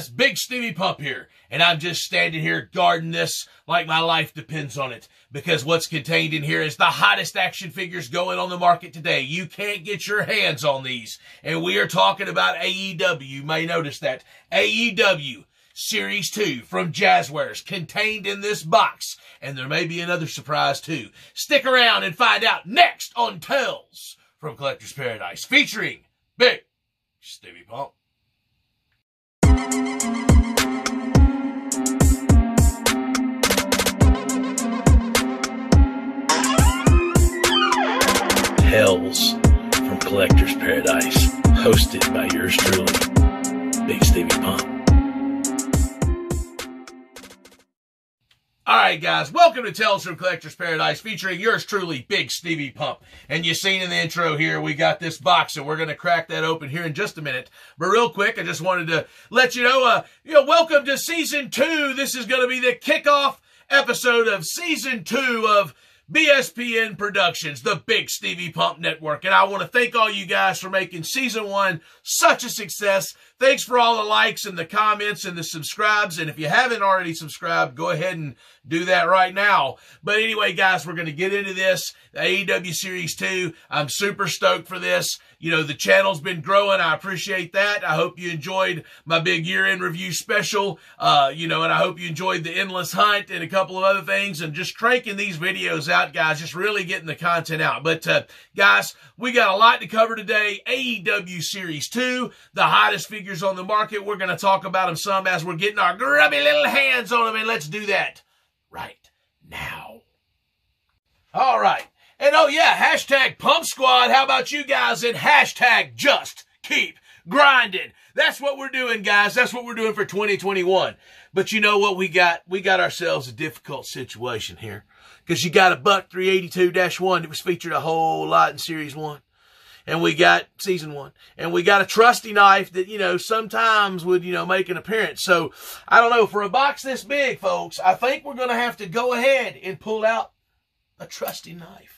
guys, Bigsteviepump here, and I'm just standing here guarding this like my life depends on it, because what's contained in here is the hottest action figures going on the market today. You can't get your hands on these, and we are talking about AEW. You may notice that. AEW Series 2 from Jazwares contained in this box, and there may be another surprise too. Stick around and find out next on Tales from Collector's Paradise, featuring Bigsteviepump. Tales from Collector's Paradise, hosted by yours truly, Bigsteviepump. Alright guys, welcome to Tales from Collector's Paradise, featuring yours truly, Bigsteviepump. And you've seen in the intro here, we got this box, and we're going to crack that open here in just a minute. But real quick, I just wanted to let you know, welcome to Season 2. This is going to be the kickoff episode of Season 2 of BSPN Productions, the Bigsteviepump Network. And I want to thank all you guys for making Season 1 such a success. Thanks for all the likes and the comments and the subscribes. And if you haven't already subscribed, go ahead and do that right now. But anyway, guys, we're going to get into this, the AEW Series 2. I'm super stoked for this. You know, the channel's been growing. I appreciate that. I hope you enjoyed my big year-end review special, and I hope you enjoyed the Endless Hunt and a couple of other things, and just cranking these videos out, guys, just really getting the content out. But, guys, we got a lot to cover today. AEW Series 2, the hottest figures on the market. We're going to talk about them some as we're getting our grubby little hands on them, and let's do that right now. All right. And oh yeah, hashtag Pump Squad. How about you guys? And hashtag Just Keep Grinding. That's what we're doing, guys. That's what we're doing for 2021. But you know what we got? We got ourselves a difficult situation here. Because you got a Buck 382-1 that was featured a whole lot in Series 1. And we got Season 1. And we got a trusty knife that, sometimes would, make an appearance. So, I don't know, for a box this big, folks, I think we're going to have to go ahead and pull out a trusty knife.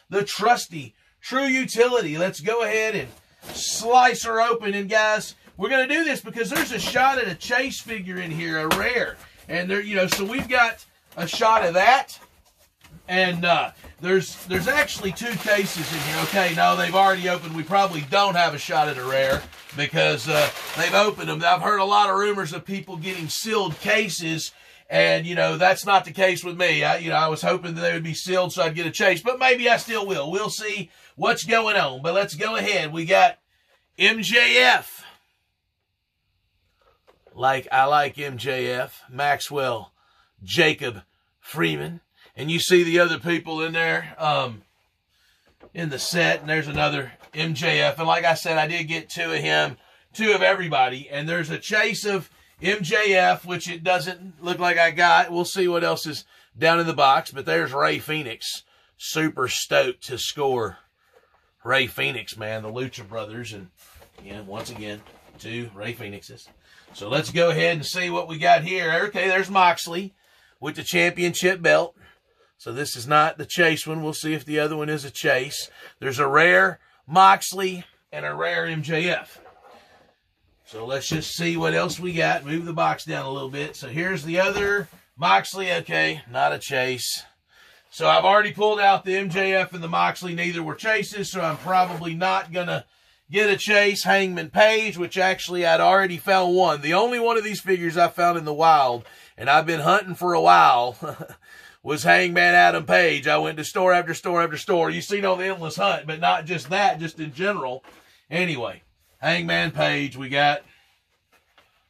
The trusty, true utility. Let's go ahead and slice her open. And guys, we're going to do this because there's a shot at a chase figure in here, a rare. And there, so we've got a shot of that. And there's actually two cases in here. Okay, no, they've already opened. We probably don't have a shot at a rare because they've opened them. I've heard a lot of rumors of people getting sealed cases. And, that's not the case with me. I was hoping that they would be sealed so I'd get a chase. But maybe I still will. We'll see what's going on. But let's go ahead. We got MJF. I like MJF. Maxwell. Jacob Freeman. And you see the other people in there in the set. And there's another MJF. And like I said, I did get two of him. Two of everybody. And there's a chase of MJF, which it doesn't look like I got. We'll see what else is down in the box. But there's Ray Fenix. Super stoked to score Ray Fenix, man. The Lucha Brothers. And, once again, two Ray Fenixes. So let's go ahead and see what we got here. Okay, there's Moxley with the championship belt. So this is not the chase one. We'll see if the other one is a chase. There's a rare Moxley and a rare MJF. So let's just see what else we got. Move the box down a little bit. So here's the other Moxley. Okay, not a chase. So I've already pulled out the MJF and the Moxley. Neither were chases, so I'm probably not going to get a chase. Hangman Page, which actually I'd already found one. The only one of these figures I found in the wild, and I've been hunting for a while, was Hangman Adam Page. I went to store after store after store. You've seen on the Endless Hunt, but not just that, just in general. Anyway. Hangman Page, we got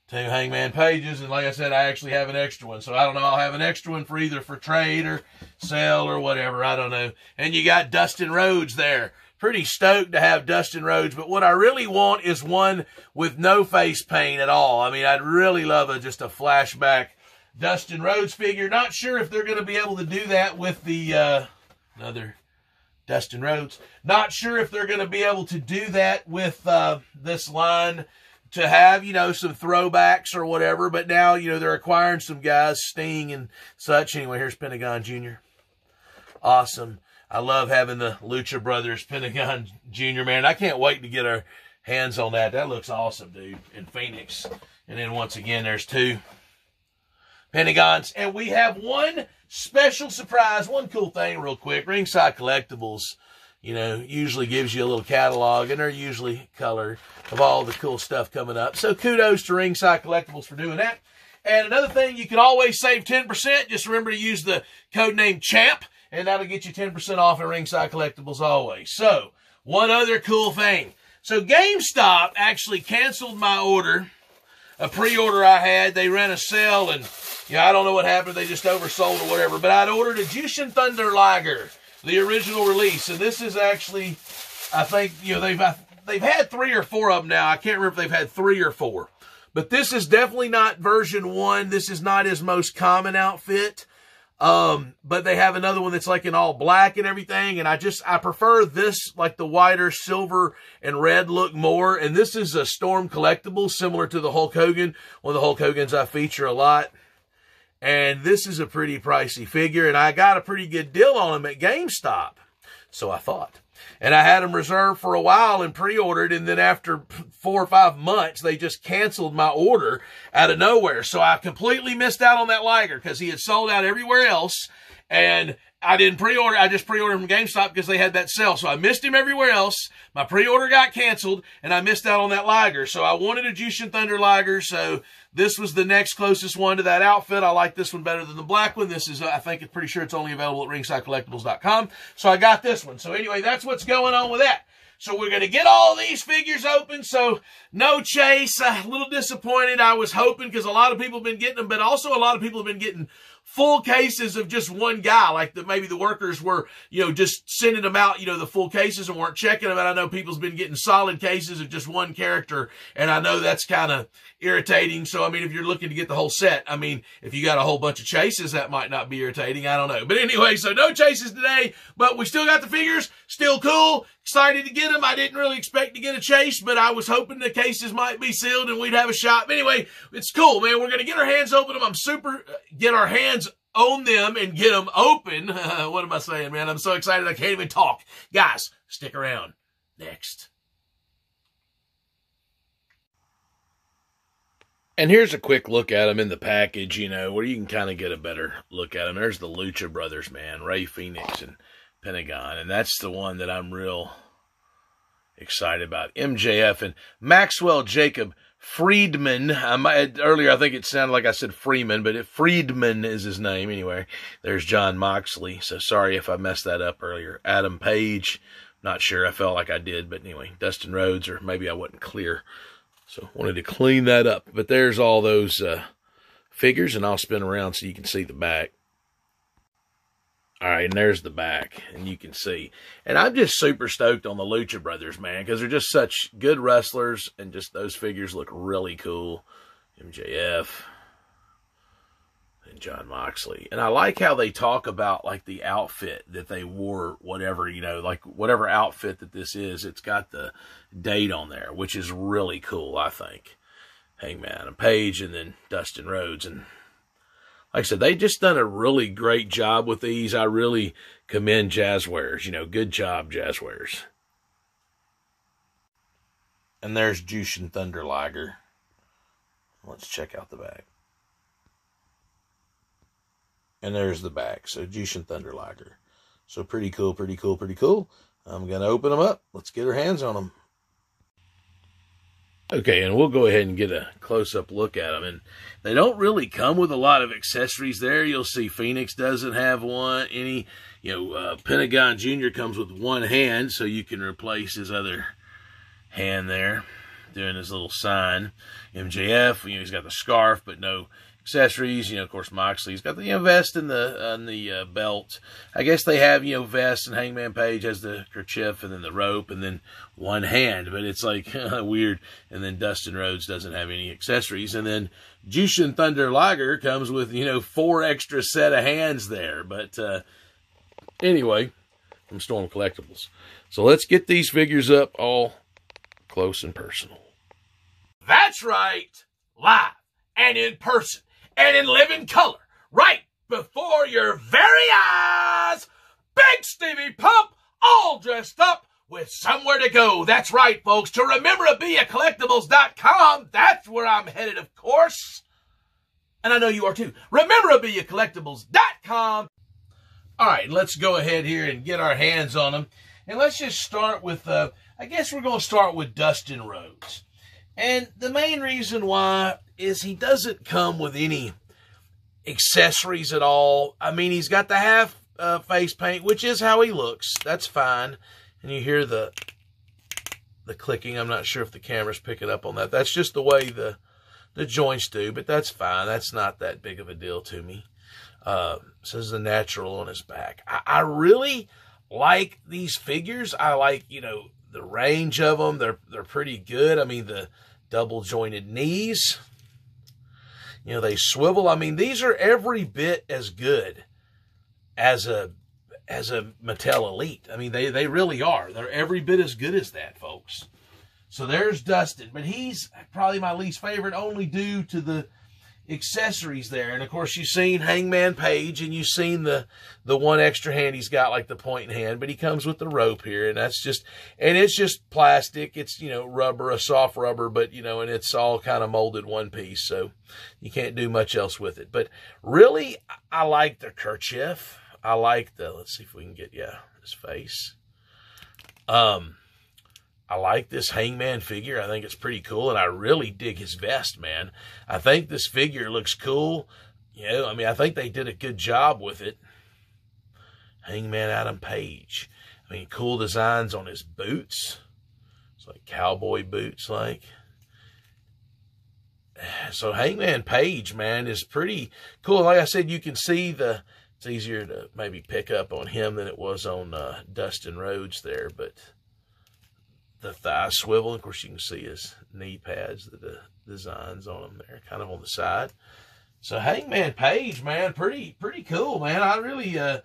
two Hangman Pages, and like I said, I actually have an extra one, so I don't know, I'll have an extra one for either for trade or sell or whatever, I don't know. And you got Dustin Rhodes there. Pretty stoked to have Dustin Rhodes, but what I really want is one with no face paint at all. I mean, I'd really love just a flashback Dustin Rhodes figure. Not sure if they're going to be able to do that with the another Dustin Rhodes. Not sure if they're going to be able to do that with this line to have, some throwbacks or whatever. But now, they're acquiring some guys, Sting and such. Anyway, here's Pentagon Jr. Awesome. I love having the Lucha Brothers, Pentagon Jr., man. I can't wait to get our hands on that. That looks awesome, dude, in Phoenix. And then once again, there's 2 Pentagons. And we have one special surprise, one cool thing real quick. Ringside Collectibles, you know, usually gives you a little catalog, and they're usually colored of all the cool stuff coming up. So kudos to Ringside Collectibles for doing that. And another thing, you can always save 10%. Just remember to use the code name CHAMP, and that'll get you 10% off at Ringside Collectibles always. So, one other cool thing. So, GameStop actually canceled my order, a pre-order I had. They ran a sale, and yeah, I don't know what happened. They just oversold or whatever. But I'd ordered a Jyushin Thunder Liger, the original release. And this is actually, I think, you know, they've had 3 or 4 of them now. I can't remember if they've had 3 or 4. But this is definitely not version 1. This is not his most common outfit. But they have another one that's like in all black and everything. And I prefer this, like the whiter silver and red look more. And this is a Storm Collectible, similar to the Hulk Hogan. One of the Hulk Hogans I feature a lot. And this is a pretty pricey figure. And I got a pretty good deal on them at GameStop. So I thought. And I had them reserved for a while and pre-ordered, and then after 4 or 5 months, they just canceled my order out of nowhere. So I completely missed out on that Liger because he had sold out everywhere else, and I didn't pre-order. I just pre-ordered from GameStop because they had that sale. So I missed him everywhere else. My pre-order got canceled, and I missed out on that Liger. So I wanted a Jyushin Thunder Liger, so this was the next closest one to that outfit. I like this one better than the black one. This is, I think it's pretty sure it's only available at ringsidecollectibles.com. So I got this one. So anyway, that's what's going on with that. So we're going to get all these figures open. So no chase. A little disappointed. I was hoping because a lot of people have been getting them, but also a lot of people have been getting full cases of just one guy. Like maybe the workers were, you know, just sending them out, you know, the full cases and weren't checking them. And I know people's been getting solid cases of just one character. And I know that's kind of irritating. So, I mean, if you're looking to get the whole set, I mean, if you got a whole bunch of chases, that might not be irritating. I don't know. But anyway, so no chases today, but we still got the figures. Still cool. Excited to get them. I didn't really expect to get a chase, but I was hoping the cases might be sealed and we'd have a shot. But anyway, it's cool, man. We're going to get our hands open them. Get our hands on them and get them open. What am I saying, man? I'm so excited I can't even talk. Guys, stick around. Next. And here's a quick look at them in the package, you know, where you can kind of get a better look at them. There's the Lucha Brothers, man. Ray Phoenix and Pentagon. And that's the one that I'm real excited about. MJF and Maxwell Jacob Friedman. Earlier, I think it sounded like I said Freeman, but Friedman is his name. Anyway, there's Jon Moxley. So sorry if I messed that up earlier. Adam Page. Not sure. I felt like I did. But anyway, Dustin Rhodes, or maybe I wasn't clear. So wanted to clean that up. But there's all those figures, and I'll spin around so you can see the back. All right, and there's the back, and you can see. And I'm just super stoked on the Lucha Brothers, man, because they're just such good wrestlers, and just those figures look really cool. MJF and Jon Moxley. And I like how they talk about, like, the outfit that they wore, whatever, you know, like, whatever outfit that this is, it's got the date on there, which is really cool, I think. Hangman Adam Page, and then Dustin Rhodes, and like I said, they just done a really great job with these. I really commend Jazwares. You know, good job, Jazwares. And there's Jyushin Thunder Liger. Let's check out the back. And there's the back. So Jyushin Thunder Liger. So pretty cool, pretty cool, pretty cool. I'm going to open them up. Let's get our hands on them. Okay, and we'll go ahead and get a close-up look at them. And they don't really come with a lot of accessories there. You'll see Fenix doesn't have one. Pentagon Jr. comes with one hand, so you can replace his other hand there, doing his little sign. MJF, he's got the scarf, but no accessories. Of course, Moxley's got the vest and the belt. I guess they have, vest, and Hangman Page has the kerchief and then the rope and then one hand, but it's like weird. And then Dustin Rhodes doesn't have any accessories. And then Jyushin Thunder Liger comes with, 4 extra set of hands there. But anyway, from Storm Collectibles. So let's get these figures up all close and personal. That's right. Live and in person. And in living color, right before your very eyes, Bigsteviepump, all dressed up with somewhere to go. That's right, folks, to rememorabiliacollectibles.com. That's where I'm headed, of course. And I know you are too. Rememorabiliacollectibles.com. All right, let's go ahead here and get our hands on them. And let's just start with, I guess we're going to start with Dustin Rhodes. And the main reason why is he doesn't come with any accessories at all. I mean, he's got the half face paint, which is how he looks. That's fine. And you hear the clicking. I'm not sure if the camera's picking up on that. That's just the way the joints do, but that's fine. That's not that big of a deal to me. Says the natural on his back. I really like these figures. I like, you know, the range of them. They're pretty good. I mean, the double jointed knees, you know, they swivel. I mean, these are every bit as good as a Mattel Elite. I mean, they really are. They're every bit as good as that, folks. So there's Dustin, but he's probably my least favorite, only due to the accessories there. And of course, you've seen Hangman Page, and you've seen the one extra hand he's got, like the pointing hand, but he comes with the rope here, and that's just, and it's just plastic. It's, you know, rubber, a soft rubber, but, you know, and it's all kind of molded one piece, so you can't do much else with it. But really, I like the kerchief. I like the, let's see if we can get, his face. I like this Hangman figure. I think it's pretty cool, and I really dig his vest, man. I think this figure looks cool. You know, I mean, I think they did a good job with it. Hangman Adam Page. I mean, cool designs on his boots. It's like cowboy boots, like. So Hangman Page, man, is pretty cool. Like I said, you can see it's easier to maybe pick up on him than it was on Dustin Rhodes there, but the thigh swivel. Of course, you can see his knee pads, the designs on them there, kind of on the side. So Hangman Page, man, pretty cool, man. I really, I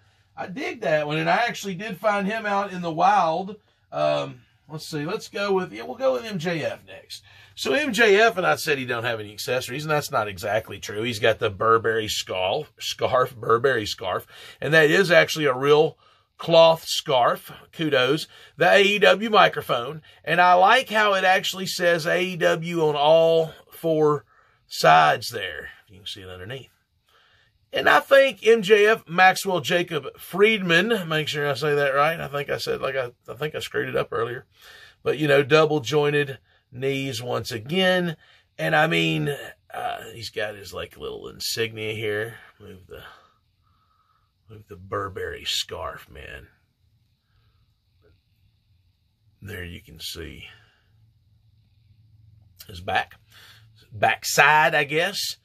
dig that one, and I actually did find him out in the wild. Let's see, we'll go with MJF next. So MJF, and I said he don't have any accessories, and that's not exactly true. He's got the Burberry scarf, and that is actually a real cloth scarf. Kudos. The AEW microphone, and I like how it actually says AEW on all four sides there. You can see it underneath. And I think MJF, Maxwell Jacob Friedman, make sure I say that right. I think I said, I think I screwed it up earlier. But, you know, double jointed knees once again. And I mean, he's got his like little insignia here. Move the Burberry scarf, man. There you can see his backside, I guess.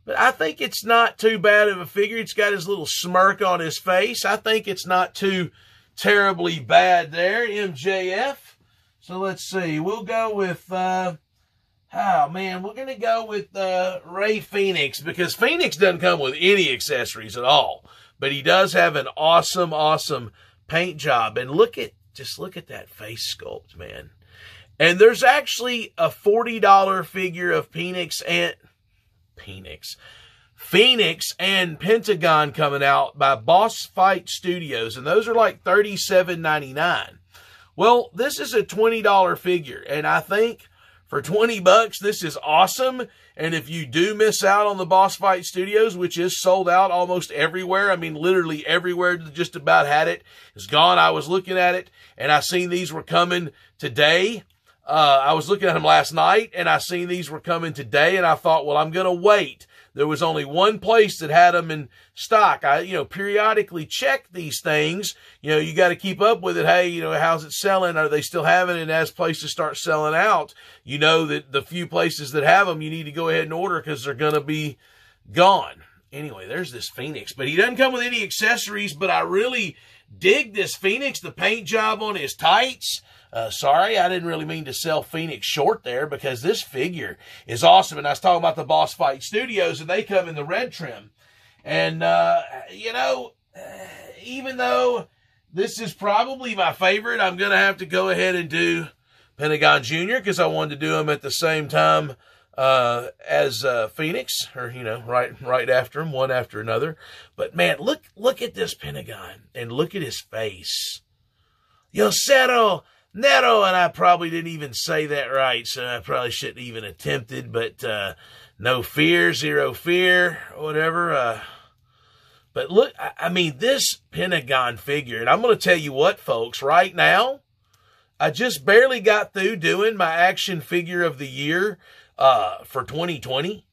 But I think it's not too bad of a figure. It's got his little smirk on his face. I think it's not too terribly bad there, MJF. So let's see. We'll go with, we're going to go with Ray Fenix, because Fenix doesn't come with any accessories at all. But he does have an awesome paint job. And just look at that face sculpt, man. And there's actually a $40 figure of Phoenix and Pentagon coming out by Boss Fight Studios. And those are like $37.99. Well, this is a $20 figure. And I think for $20, this is awesome. And if you do miss out on the Boss Fight Studios, which is sold out almost everywhere, I mean, literally everywhere just about had it, is gone. I was looking at it, and I seen these were coming today. I was looking at them last night, and I seen these were coming today, and I thought, well, I'm going to wait. There was only one place that had them in stock. I, periodically check these things. You got to keep up with it. Hey, how's it selling? Are they still having it? And as places start selling out, that the few places that have them, you need to go ahead and order because they're going to be gone. Anyway, there's this Phoenix, but he doesn't come with any accessories, but I really dig this Phoenix, the paint job on his tights. Sorry, I didn't really mean to sell Phoenix short there, because this figure is awesome. And I was talking about the Boss Fight Studios, and they come in the red trim. And, even though this is probably my favorite, I'm going to have to go ahead and do Pentagon Jr. because I wanted to do them at the same time as Phoenix, or, right after them, one after another. But, man, look at this Pentagon, and look at his face. Yo cero Nero, and I probably didn't even say that right, so I probably shouldn't even attempted, but no fear, zero fear, whatever. But look, I mean, this Pentagon figure, and I'm going to tell you what, folks, right now, I just barely got through doing my action figure of the year for 2020.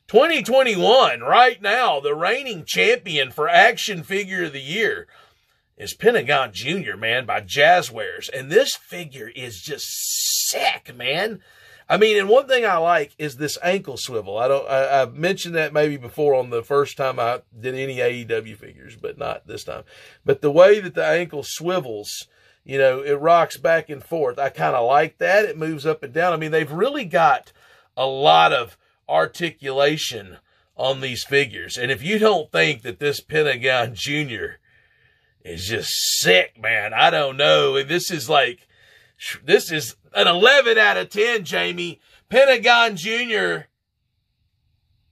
2021, right now, the reigning champion for action figure of the year is Pentagon Jr., man, by Jazwares. And this figure is just sick, man. I mean, and one thing I like is this ankle swivel. I mentioned that maybe before on the first time I did any AEW figures, but not this time. But the way that the ankle swivels, you know, it rocks back and forth. I kind of like that. It moves up and down. I mean, they've really got a lot of articulation on these figures. And if you don't think that this Pentagon Jr. is just sick, man, I don't know. This is an 11 out of 10, Jamie. Pentagon Jr.,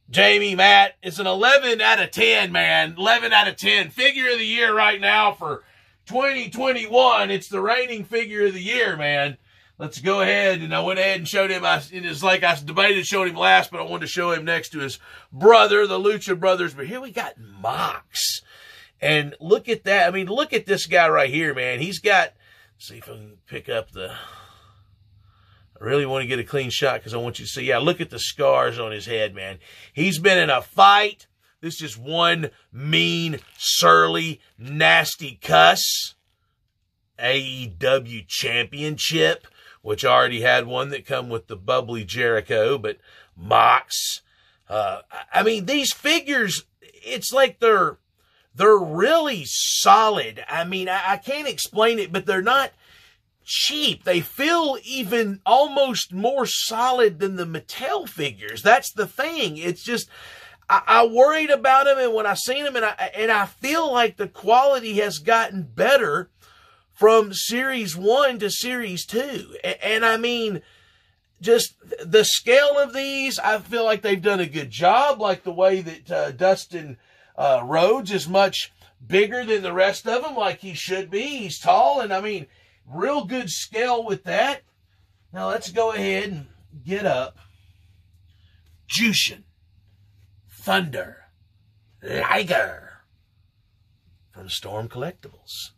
Jamie, Matt, it's an 11 out of 10, man. 11 out of 10. Figure of the year right now for 2021. It's the reigning figure of the year, man. Let's go ahead. And I went ahead and showed him. It's like I debated showing him last, but I wanted to show him next to his brother, the Lucha Brothers. But here we got Mox. And look at that. I mean, look at this guy right here, man. He's got, let's see if I can pick up I really want to get a clean shot because I want you to see. Yeah, look at the scars on his head, man. He's been in a fight. This is one mean, surly, nasty cuss. AEW Championship, which already had one that come with the bubbly Jericho, but Mox. I mean, these figures, it's like they're really solid. I mean, I can't explain it, but they're not cheap. They feel even almost more solid than the Mattel figures. That's the thing. It's just, I worried about them, and when I seen them, and I feel like the quality has gotten better from Series 1 to Series 2. And I mean, just the scale of these, I feel like they've done a good job, like the way that Dustin Rhodes is much bigger than the rest of them, like he should be. He's tall, and I mean, real good scale with that. Now let's go ahead and get up Jyushin, Thunder, Liger from Storm Collectibles.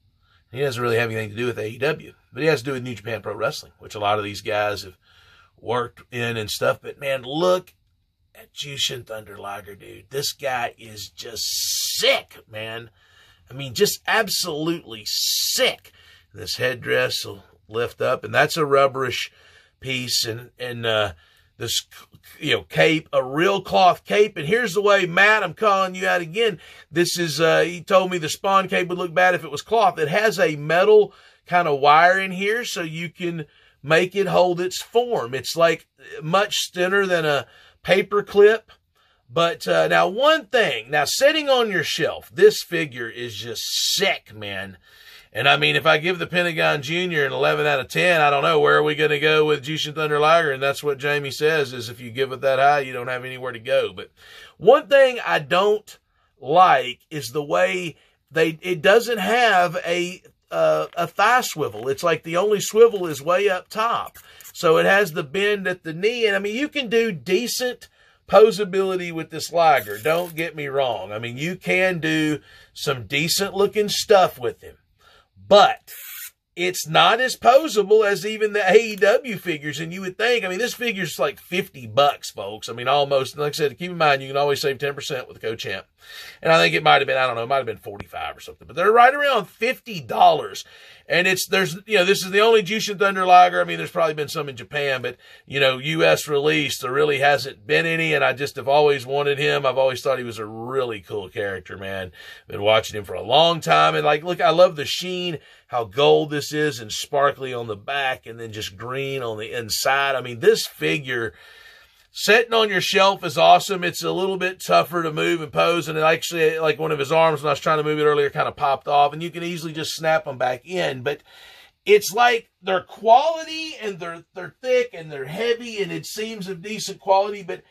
He doesn't really have anything to do with AEW, but he has to do with New Japan Pro Wrestling, which a lot of these guys have worked in and stuff. But man, look at Jyushin Thunder Liger, dude. This guy is just sick, man. I mean, just absolutely sick. This headdress will lift up, and that's a rubberish piece, and this, you know, cape, a real cloth cape. And here's the way, Matt, I'm calling you out again. This is, he told me the Spawn cape would look bad if it was cloth. It has a metal kind of wire in here so you can make it hold its form. It's like much thinner than a paper clip. But now one thing, now sitting on your shelf, this figure is just sick, man. And I mean, if I give the Pentagon Jr. an 11 out of 10, I don't know, where are we going to go with Jyushin Thunder Liger? And that's what Jamie says, is if you give it that high, you don't have anywhere to go. But one thing I don't like is the way it doesn't have a thigh swivel. It's like the only swivel is way up top. So it has the bend at the knee. And I mean, you can do decent posability with this Liger. Don't get me wrong. I mean, you can do some decent looking stuff with him. But it's not as posable as even the AEW figures. And you would think, I mean, this figure's like $50, folks. I mean, almost. Like I said, keep in mind, you can always save 10% with the code champ. And I think it might have been, I don't know, it might have been 45 or something. But they're right around $50. And there's, you know, this is the only Jyushin Thunder Liger. I mean, there's probably been some in Japan, but, you know, U.S. release, there really hasn't been any. And I just have always wanted him. I've always thought he was a really cool character, man. Been watching him for a long time. And like, look, I love the sheen, how gold this is and sparkly on the back and then just green on the inside. I mean, this figure sitting on your shelf is awesome. It's a little bit tougher to move and pose. And it actually, like one of his arms, when I was trying to move it earlier, kind of popped off. And you can easily just snap them back in. But it's like they're quality and they're thick and they're heavy and it seems of decent quality. But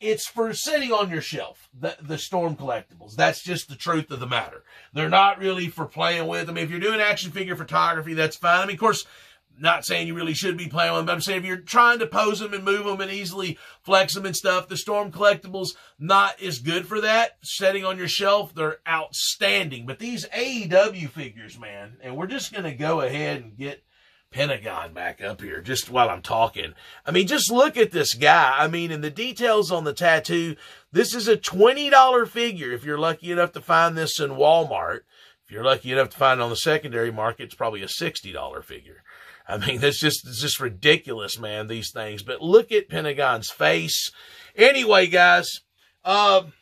it's for sitting on your shelf, the Storm Collectibles. That's just the truth of the matter. They're not really for playing with them. If you're doing action figure photography, that's fine. I mean, of course, not saying you really should be playing with them, but I'm saying if you're trying to pose them and move them and easily flex them and stuff, the Storm Collectibles, not as good for that. Setting on your shelf, they're outstanding. But these AEW figures, man, and we're just going to go ahead and get Pentagon back up here just while I'm talking. I mean, just look at this guy. I mean, and the details on the tattoo, this is a $20 figure if you're lucky enough to find this in Walmart. If you're lucky enough to find it on the secondary market, it's probably a $60 figure. I mean, it's just ridiculous, man, these things. But look at Pentagon's face. Anyway, guys, I'm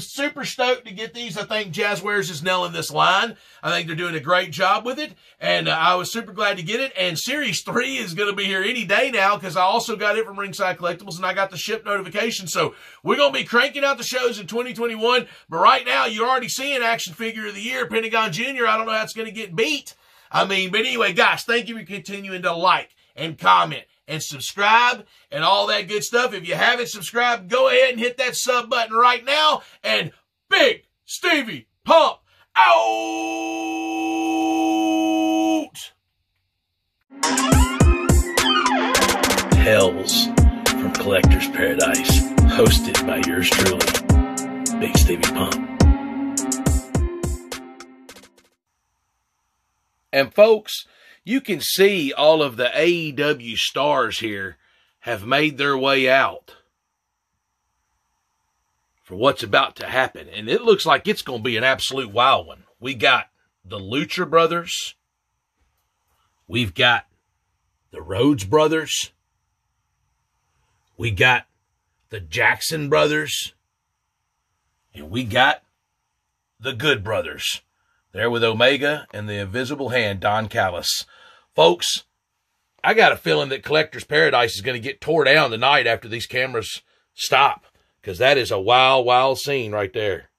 super stoked to get these. I think Jazwares is nailing this line. I think they're doing a great job with it. And I was super glad to get it. And Series 3 is going to be here any day now because I also got it from Ringside Collectibles and I got the ship notification. So we're going to be cranking out the shows in 2021. But right now, you're already seeing Action Figure of the Year, Pentagon Jr. I don't know how it's going to get beat. I mean, but anyway, guys, thank you for continuing to like and comment and subscribe and all that good stuff. If you haven't subscribed, go ahead and hit that sub button right now. And Big Stevie Pump out! Hells from Collector's Paradise, hosted by yours truly, Big Stevie Pump. And folks, you can see all of the AEW stars here have made their way out for what's about to happen. And it looks like it's going to be an absolute wild one. We got the Lucha Brothers. We've got the Rhodes Brothers. We got the Jackson Brothers. And we got the Good Brothers. There with Omega and the Invisible Hand, Don Callis. Folks, I got a feeling that Collector's Paradise is going to get tore down tonight after these cameras stop, because that is a wild, wild scene right there.